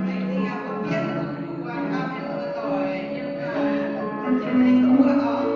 Này thì không biết là chủ quan cao hay mưa rồi nhưng mà trên này có mưa ó có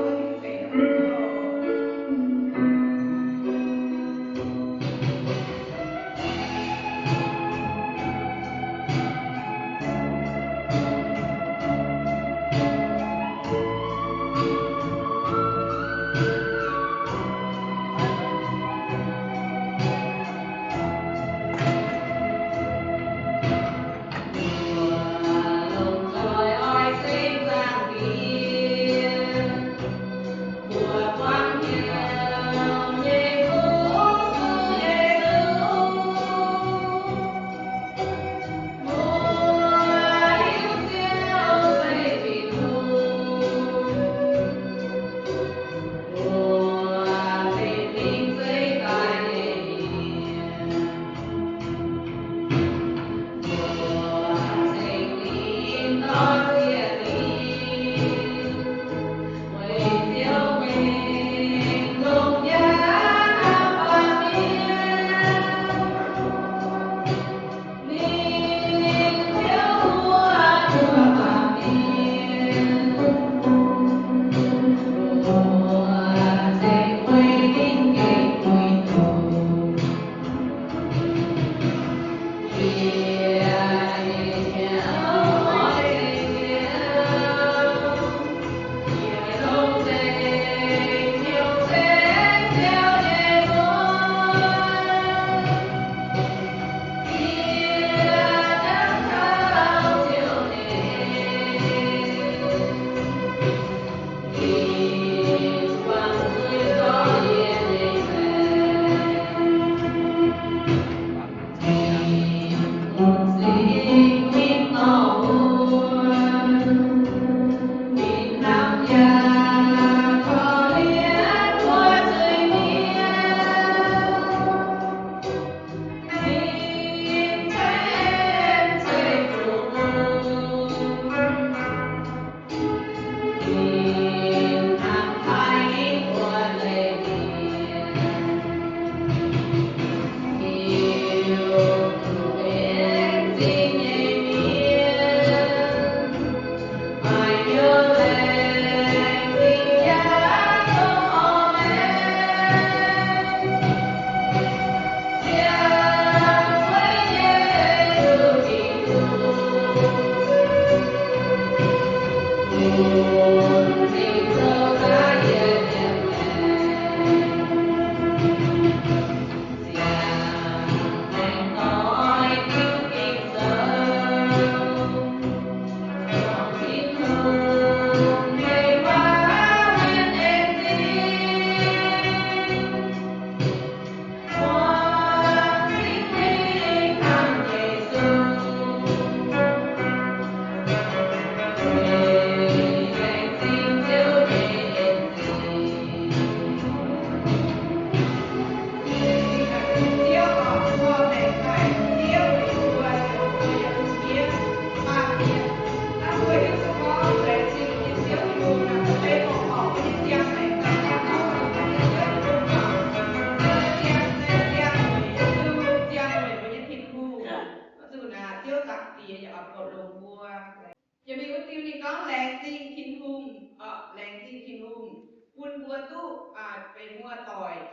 những cái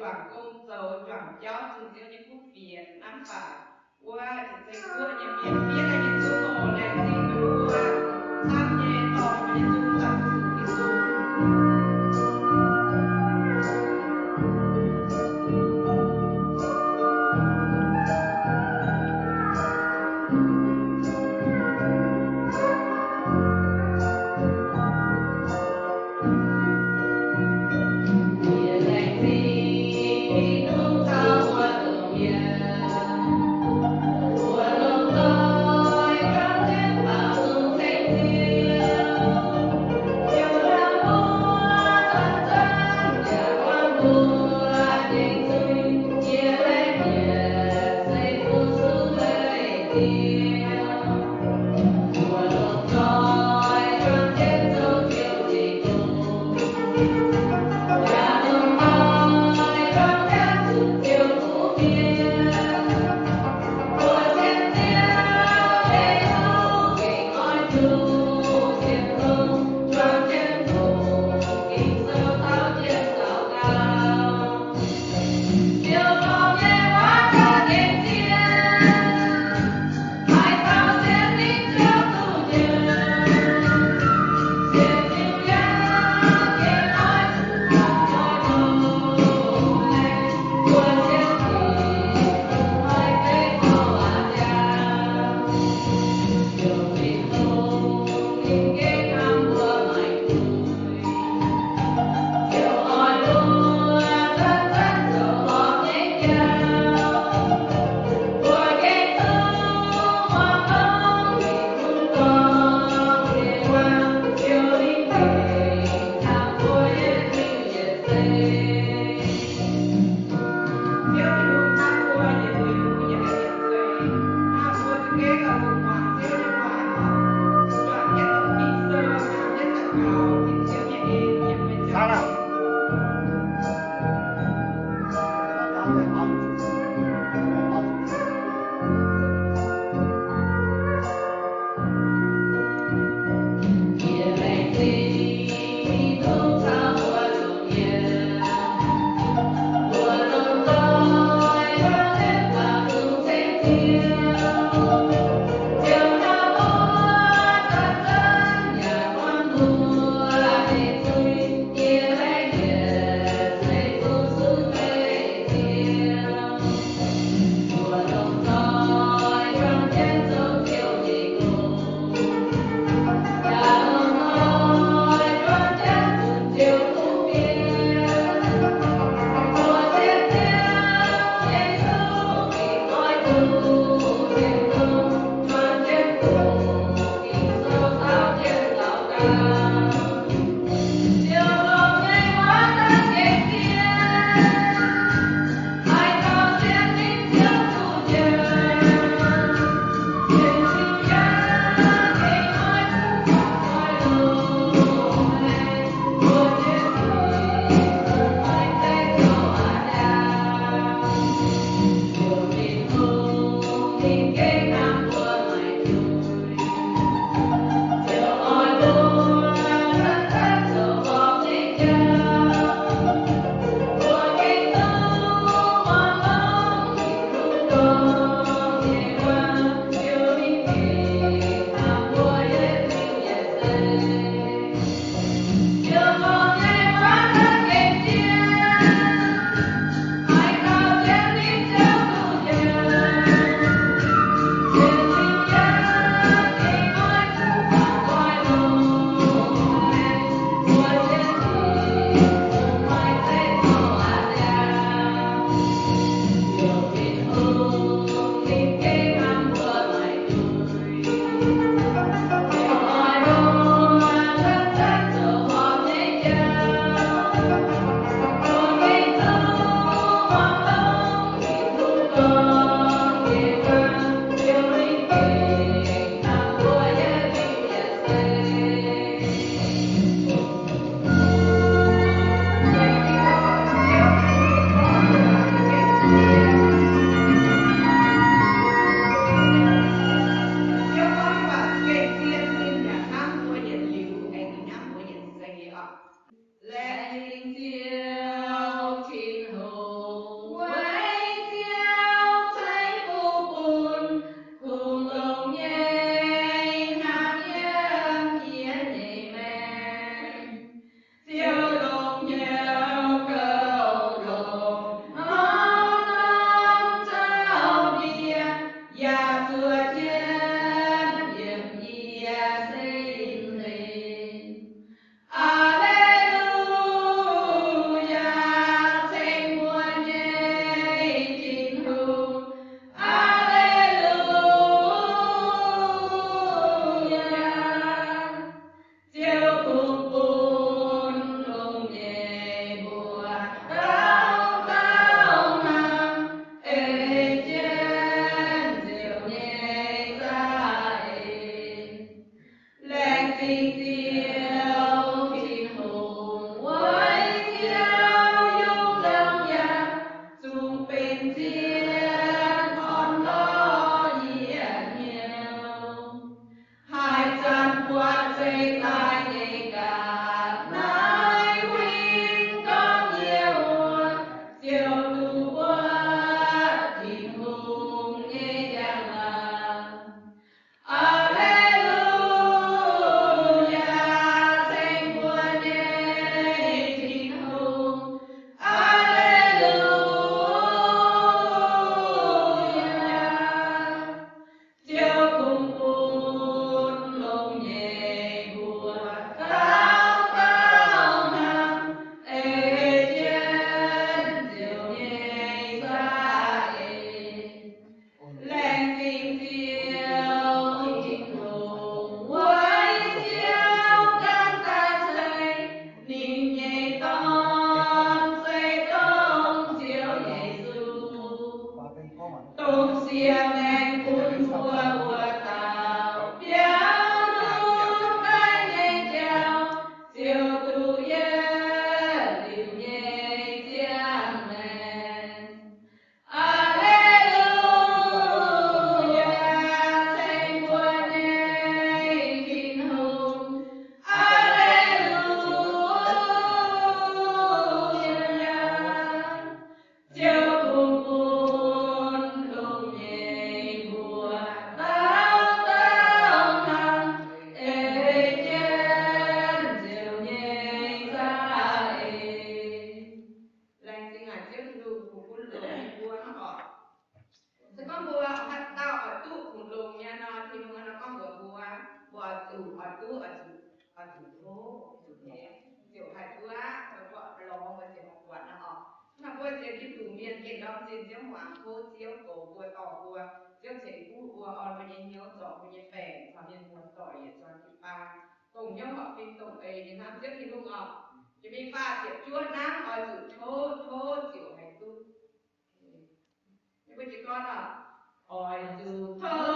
choàng công dấu choàng giáo chừng diêu những phút phiền năm phạt qua chỉ dây cua nhà miền biết là những số hồ lệ tình đua tham nhẹ tò và những dung tập sự kỹ dung Hãy subscribe cho kênh Ghiền Mì Gõ để không bỏ lỡ Diệu hạt quá, rồi gọi lòng mà chỉ học quạt nó ở. Mà bữa giờ đi chủ miền kiện đông xin chiếu hoàng phố chiếu cổ của tỏ của chiếu chế của on với những nhớ rõ với những bè và những nguồn tỏi cho chị ba cùng nhau họ phim tổng ấy đến năm trước thì lúc họ thì mình pha chiếc chua nắng ở chữ thô chiều hành tu nhưng mà chị con à ỏi chữ thơ